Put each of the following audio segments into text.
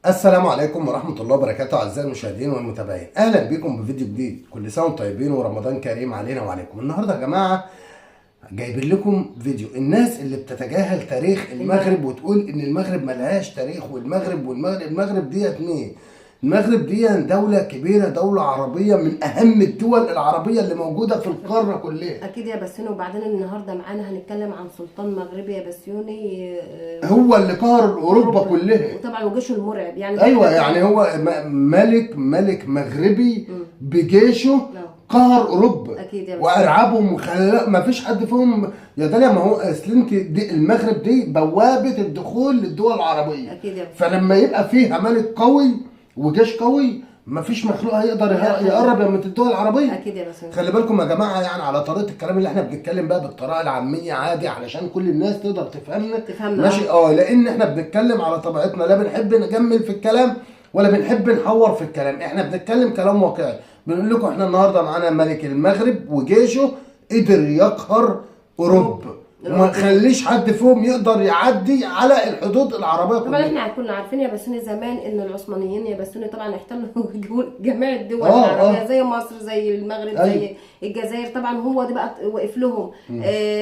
السلام عليكم ورحمة الله وبركاته أعزائي المشاهدين والمتابعين، أهلا بكم بفيديو جديد. كل سنة وانتم طيبين ورمضان كريم علينا وعليكم. النهارده يا جماعة جايبين لكم فيديو الناس اللي بتتجاهل تاريخ المغرب وتقول إن المغرب ملهاش تاريخ، المغرب ديت مين؟ المغرب دي دولة كبيرة، دولة عربية من أهم الدول العربية اللي موجودة في القارة كلها. أكيد يا بسيوني. وبعدين النهارده معانا هنتكلم عن سلطان مغربي يا بسيوني، هو اللي قهر أوروبا كلها، وطبعا وجيشه المرعب يعني. أيوه يعني هو ملك مغربي بجيشه قهر اوروبا. اكيد يا وارعبهم وخلى ما فيش حد فيهم يا داليا. ما هو اصل انت المغرب دي بوابه الدخول للدول العربيه. اكيد يا فلما يبقى فيها ملك قوي وجيش قوي ما فيش مخلوق هيقدر يقرب من الدول العربيه. اكيد يا بسيوني. خلي بالكم يا جماعه، يعني على طريقه الكلام اللي احنا بنتكلم بقى بالطريقه العاميه عادي علشان كل الناس تقدر تفهمنا ماشي. لان احنا بنتكلم على طبيعتنا، لا بنحب نجمل في الكلام ولا بنحب نحور في الكلام، احنا بنتكلم كلام واقعي. بنقول لكم احنا النهارده معانا ملك المغرب وجيشه قدر يقهر اوروبا وما خليش حد فيهم يقدر يعدي على الحدود العربيه كلها. طبعا احنا كنا عارفين يا بسوني زمان ان العثمانيين يا بسوني طبعا احتلوا جميع الدول العربيه زي مصر زي المغرب زي الجزائر. طبعا هو ده بقى وقف لهم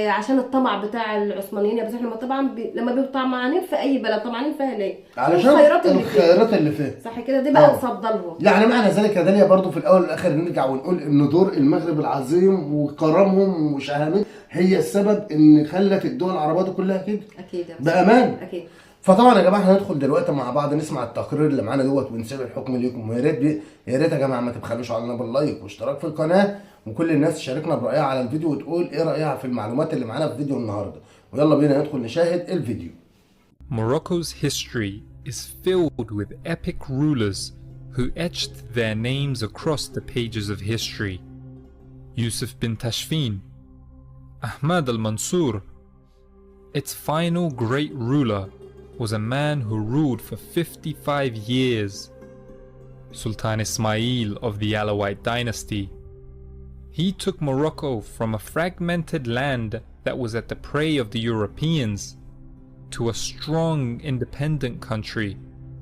عشان الطمع بتاع العثمانيين يا بسوني. طبعا لما بيبقوا طمعانين في اي بلد طمعانين فيها ليه؟ علشان الخيرات اللي فيها صح كده. دي بقى تصدى لهم. يعني معنى ذلك يا داليا برضو في الاول والاخر نرجع ونقول ان دور المغرب العظيم وكرمهم وشهامتهم هي السبب ان خلت الدول العربيه دي كلها كده. اكيد بامان. اكيد. فطبعا يا جماعه هندخل دلوقتي مع بعض نسمع التقرير اللي معانا دوت ونسيب الحكم ليكم. ويا ريت يا ريت يا جماعه ما تبخلوش علينا باللايك واشتراك في القناه، وكل الناس تشاركنا برايها على الفيديو وتقول ايه رايها في المعلومات اللي معانا في فيديو النهارده. ويلا بينا ندخل نشاهد الفيديو. Morocco's history is filled with epic rulers who etched their names across the pages of history. Yusuf bin Tashfin, Ahmad al-Mansur. Its final great ruler was a man who ruled for 55 years, Sultan Ismail of the Alawite dynasty. He took Morocco from a fragmented land that was at the prey of the Europeans to a strong, independent country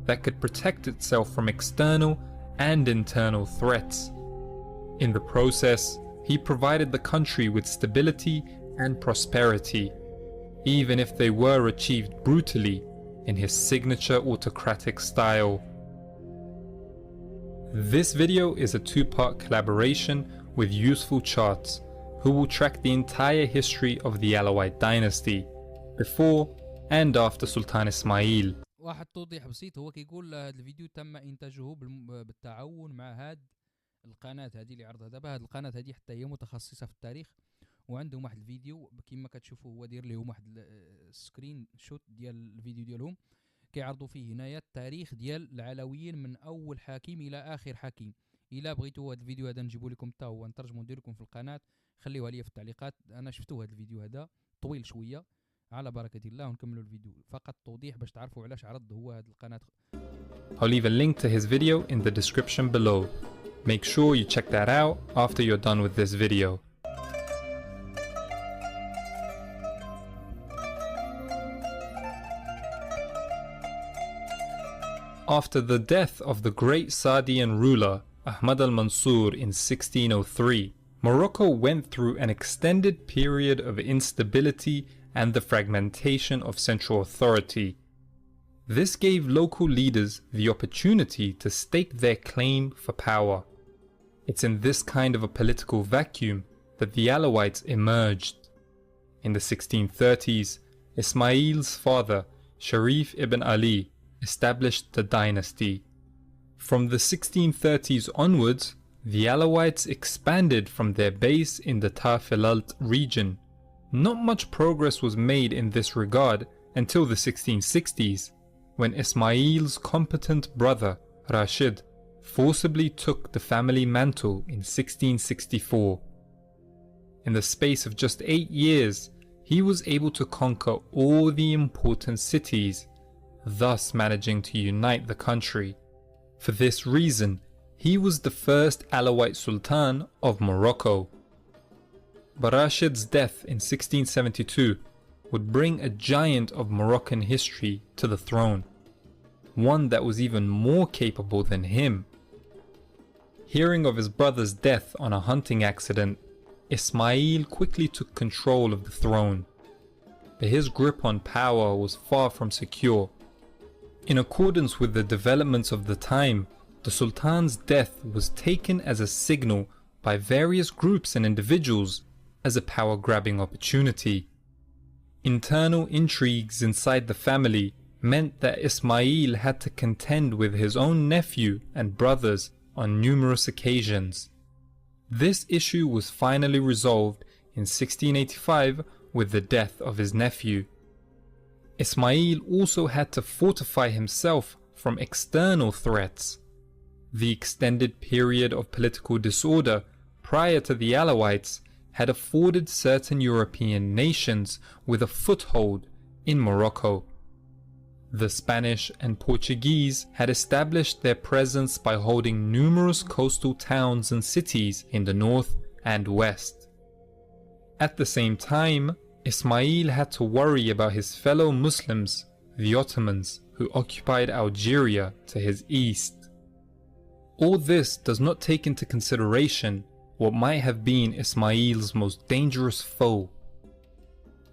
that could protect itself from external and internal threats. In the process, he provided the country with stability and prosperity, even if they were achieved brutally in his signature autocratic style. This video is a two-part collaboration with useful charts who will track the entire history of the Alawite dynasty before and after Sultan Ismail. واحد توضيح بسيط، هو كيقول هذا الفيديو تم انتاجه بالتعاون مع هاد القناه هذه اللي عرضها دابا. هاد القناه هذه حتى هي متخصصه في التاريخ وعندهم واحد الفيديو كما كتشوفوا هو داير لهم واحد السكرين شوت ديال الفيديو ديالهم كيعرضوا فيه هنايا التاريخ ديال العلويين من اول حاكم الى اخر حاكم. الا بغيتوا هذا الفيديو هذا نجيبوا لكم حتى هو نترجموا ندير لكم في القناه، خليوها لي في التعليقات. انا شفتوا هذا الفيديو هذا طويل شويه على بركه الله، ونكملوا الفيديو. فقط توضيح باش تعرفوا علاش عرض هو هذه القناه. I'll leave a link to his video in the description below. Make sure you check that out after you're done with this video. After the death of the great Saadian ruler Ahmad al-Mansur in 1603, Morocco went through an extended period of instability and the fragmentation of central authority. This gave local leaders the opportunity to stake their claim for power. It's in this kind of a political vacuum that the Alawites emerged. In the 1630s, Ismail's father, Sharif ibn Ali, established the dynasty. From the 1630s onwards, the Alawites expanded from their base in the Tafilalt region. Not much progress was made in this regard until the 1660s, when Ismail's competent brother, Rashid, forcibly took the family mantle in 1664. In the space of just 8 years, he was able to conquer all the important cities, thus managing to unite the country. For this reason, he was the first Alawite Sultan of Morocco. But Rashid's death in 1672 would bring a giant of Moroccan history to the throne. one that was even more capable than him. Hearing of his brother's death on a hunting accident, Ismail quickly took control of the throne. But his grip on power was far from secure. In accordance with the developments of the time, the Sultan's death was taken as a signal by various groups and individuals as a power-grabbing opportunity. Internal intrigues inside the family meant that Ismail had to contend with his own nephew and brothers on numerous occasions. This issue was finally resolved in 1685 with the death of his nephew. Ismail also had to fortify himself from external threats. The extended period of political disorder prior to the Alawites had afforded certain European nations with a foothold in Morocco. The Spanish and Portuguese had established their presence by holding numerous coastal towns and cities in the north and west. At the same time, Ismail had to worry about his fellow Muslims, the Ottomans, who occupied Algeria to his east. All this does not take into consideration what might have been Ismail's most dangerous foe.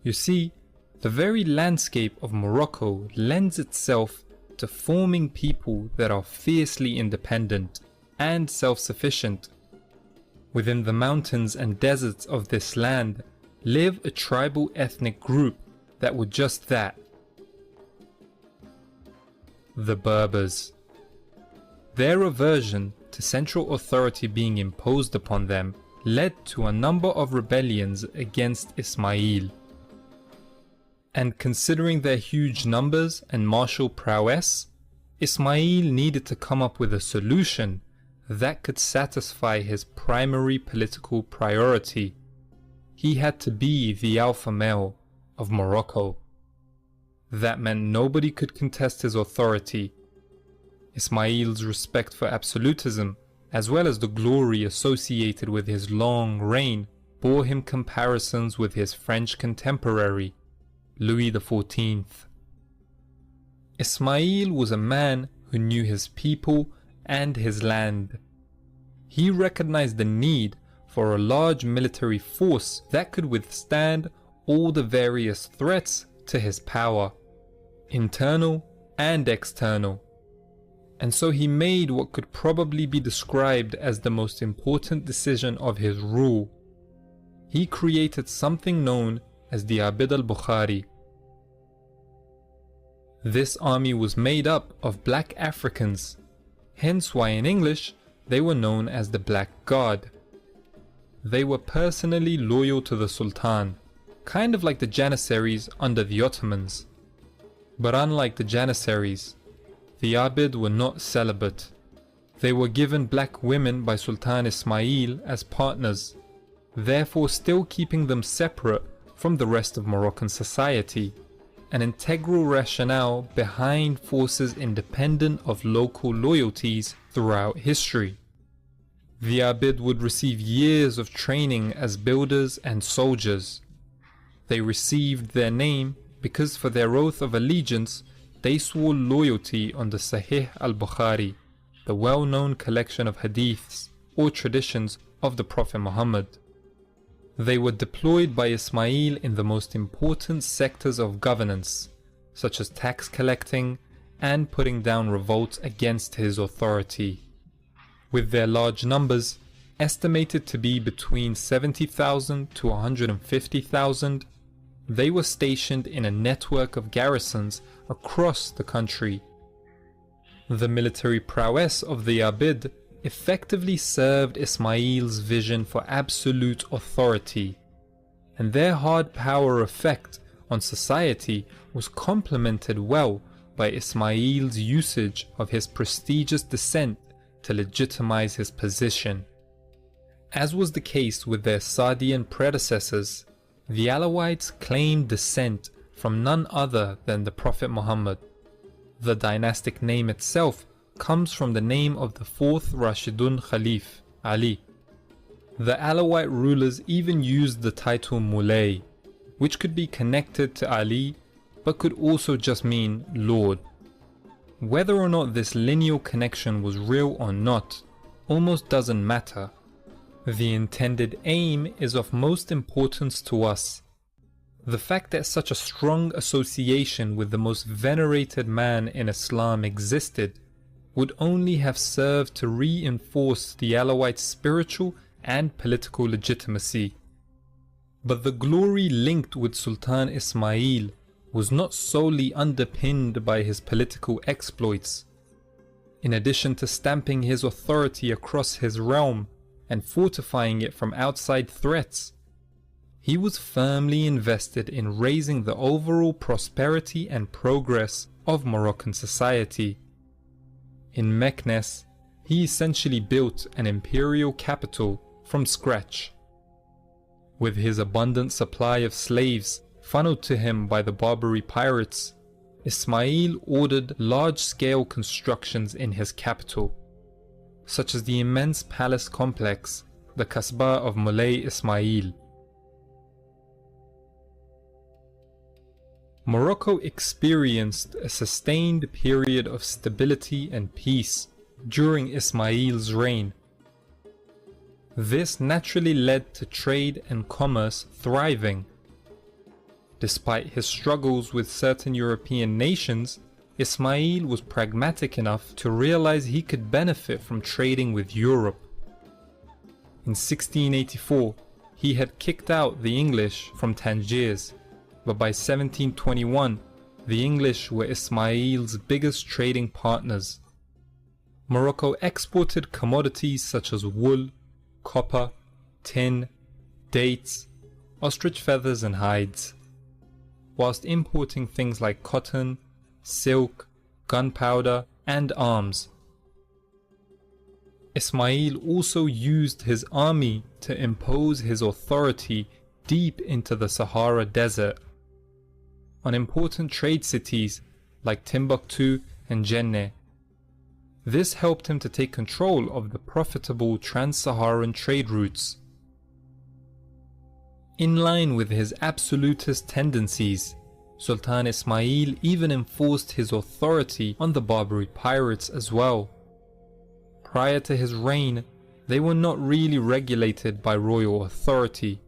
You see, the very landscape of Morocco lends itself to forming people that are fiercely independent and self-sufficient. Within the mountains and deserts of this land live a tribal ethnic group that were just that: the Berbers. Their aversion to central authority being imposed upon them led to a number of rebellions against Ismail. And considering their huge numbers and martial prowess, Ismail needed to come up with a solution that could satisfy his primary political priority. He had to be the alpha male of Morocco. That meant nobody could contest his authority. Ismail's respect for absolutism, as well as the glory associated with his long reign, bore him comparisons with his French contemporary, Louis XIV. Ismail was a man who knew his people and his land. He recognized the need for a large military force that could withstand all the various threats to his power, internal and external. And so he made what could probably be described as the most important decision of his rule. He created something known as the Abid al-Bukhari. This army was made up of black Africans, hence why in English they were known as the Black Guard. They were personally loyal to the Sultan, kind of like the Janissaries under the Ottomans. But unlike the Janissaries, the Abid were not celibate. They were given black women by Sultan Ismail as partners, therefore still keeping them separate from the rest of Moroccan society, an integral rationale behind forces independent of local loyalties throughout history. The Abid would receive years of training as builders and soldiers. They received their name because for their oath of allegiance they swore loyalty on the Sahih al-Bukhari, the well-known collection of hadiths or traditions of the Prophet Muhammad. They were deployed by Ismail in the most important sectors of governance, such as tax collecting and putting down revolts against his authority. With their large numbers, estimated to be between 70,000 to 150,000, they were stationed in a network of garrisons across the country. The military prowess of the Abid effectively served Ismail's vision for absolute authority, and their hard power effect on society was complemented well by Ismail's usage of his prestigious descent to legitimize his position. As was the case with their Saadian predecessors, the Alawites claimed descent from none other than the Prophet Muhammad. The dynastic name itself comes from the name of the fourth Rashidun Khalif, Ali. The Alawite rulers even used the title Mulay, which could be connected to Ali but could also just mean Lord. Whether or not this lineal connection was real or not almost doesn't matter. The intended aim is of most importance to us. The fact that such a strong association with the most venerated man in Islam existed would only have served to reinforce the Alawite spiritual and political legitimacy. But the glory linked with Sultan Ismail was not solely underpinned by his political exploits. In addition to stamping his authority across his realm and fortifying it from outside threats, he was firmly invested in raising the overall prosperity and progress of Moroccan society. In Meknes, he essentially built an imperial capital from scratch. With his abundant supply of slaves funneled to him by the Barbary pirates, Ismail ordered large-scale constructions in his capital, such as the immense palace complex, the Kasbah of Moulay Ismail. Morocco experienced a sustained period of stability and peace during Ismail's reign. This naturally led to trade and commerce thriving. Despite his struggles with certain European nations, Ismail was pragmatic enough to realize he could benefit from trading with Europe. In 1684, he had kicked out the English from Tangiers, but by 1721, the English were Ismail's biggest trading partners. Morocco exported commodities such as wool, copper, tin, dates, ostrich feathers and hides, whilst importing things like cotton, silk, gunpowder, and arms. Ismail also used his army to impose his authority deep into the Sahara Desert, on important trade cities like Timbuktu and Jenne. This helped him to take control of the profitable trans-Saharan trade routes. In line with his absolutist tendencies, Sultan Ismail even enforced his authority on the Barbary pirates as well. Prior to his reign, they were not really regulated by royal authority.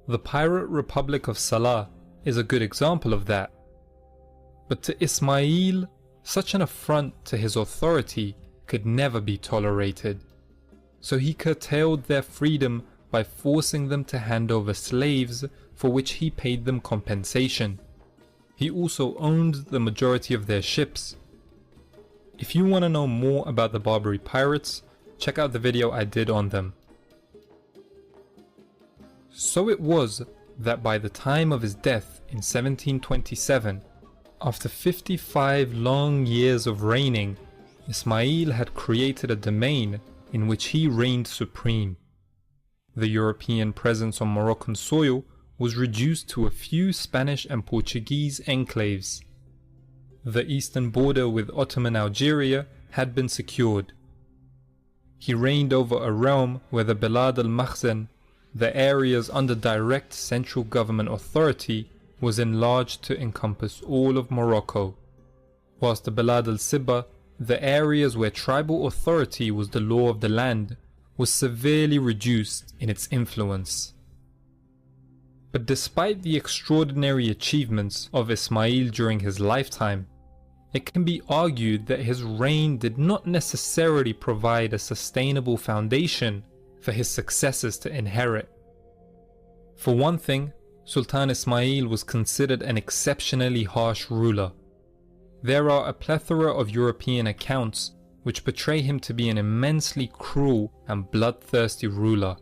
The pirate Republic of Salah is a good example of that. But to Ismail, such an affront to his authority could never be tolerated. So he curtailed their freedom by forcing them to hand over slaves for which he paid them compensation. He also owned the majority of their ships. If you want to know more about the Barbary pirates, check out the video I did on them. So it was that by the time of his death in 1727, after 55 long years of reigning, Ismail had created a domain in which he reigned supreme. The European presence on Moroccan soil was reduced to a few Spanish and Portuguese enclaves. The eastern border with Ottoman Algeria had been secured. He reigned over a realm where the Bilad al-Makhzen, the areas under direct central government authority, was enlarged to encompass all of Morocco, whilst the Bilad al-Sibba, the areas where tribal authority was the law of the land, was severely reduced in its influence. But despite the extraordinary achievements of Ismail during his lifetime, it can be argued that his reign did not necessarily provide a sustainable foundation for his successors to inherit. For one thing, Sultan Ismail was considered an exceptionally harsh ruler. There are a plethora of European accounts which portray him to be an immensely cruel and bloodthirsty ruler.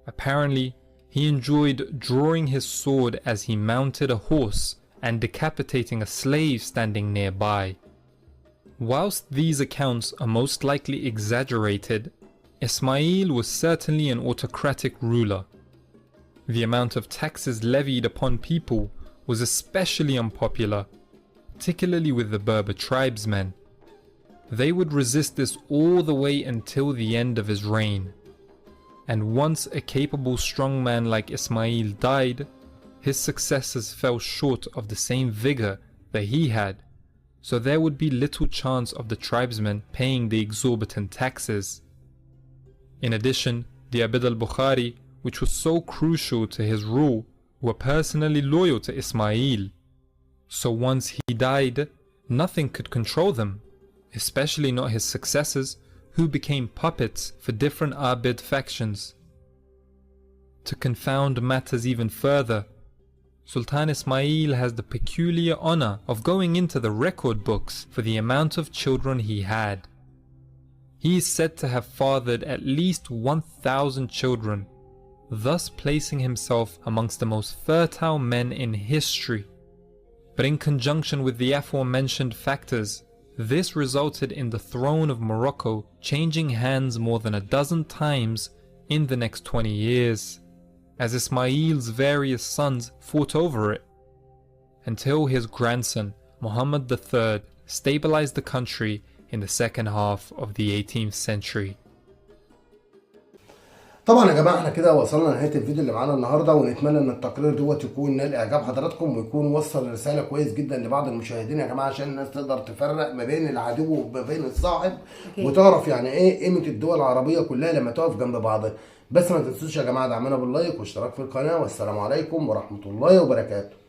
Apparently, he enjoyed drawing his sword as he mounted a horse and decapitating a slave standing nearby. Whilst these accounts are most likely exaggerated, Ismail was certainly an autocratic ruler. The amount of taxes levied upon people was especially unpopular, particularly with the Berber tribesmen. They would resist this all the way until the end of his reign. And once a capable strongman like Ismail died, his successors fell short of the same vigor that he had, so there would be little chance of the tribesmen paying the exorbitant taxes. In addition, the Abid al-Bukhari, which was so crucial to his rule, were personally loyal to Ismail. So once he died, nothing could control them, especially not his successors, who became puppets for different Abid factions. To confound matters even further, Sultan Ismail has the peculiar honor of going into the record books for the amount of children he had. He is said to have fathered at least 1,000 children, thus placing himself amongst the most fertile men in history. But in conjunction with the aforementioned factors, this resulted in the throne of Morocco changing hands more than a dozen times in the next 20 years, as Ismail's various sons fought over it, until his grandson, Muhammad III, stabilized the country in the second half of the 18th century. طبعا يا جماعه احنا كده وصلنا لنهايه الفيديو اللي معانا النهارده، ونتمنى ان التقرير دوت يكون نال اعجاب حضراتكم ويكون وصل رساله كويس جدا لبعض المشاهدين يا جماعه، عشان الناس تقدر تفرق ما بين العدو وما بين الصاحب، وتعرف يعني ايه قيمه الدول العربيه كلها لما تقف جنب بعضها. بس ما تنسوش يا جماعه دعمنا باللايك واشتراك في القناه، والسلام عليكم ورحمه الله وبركاته.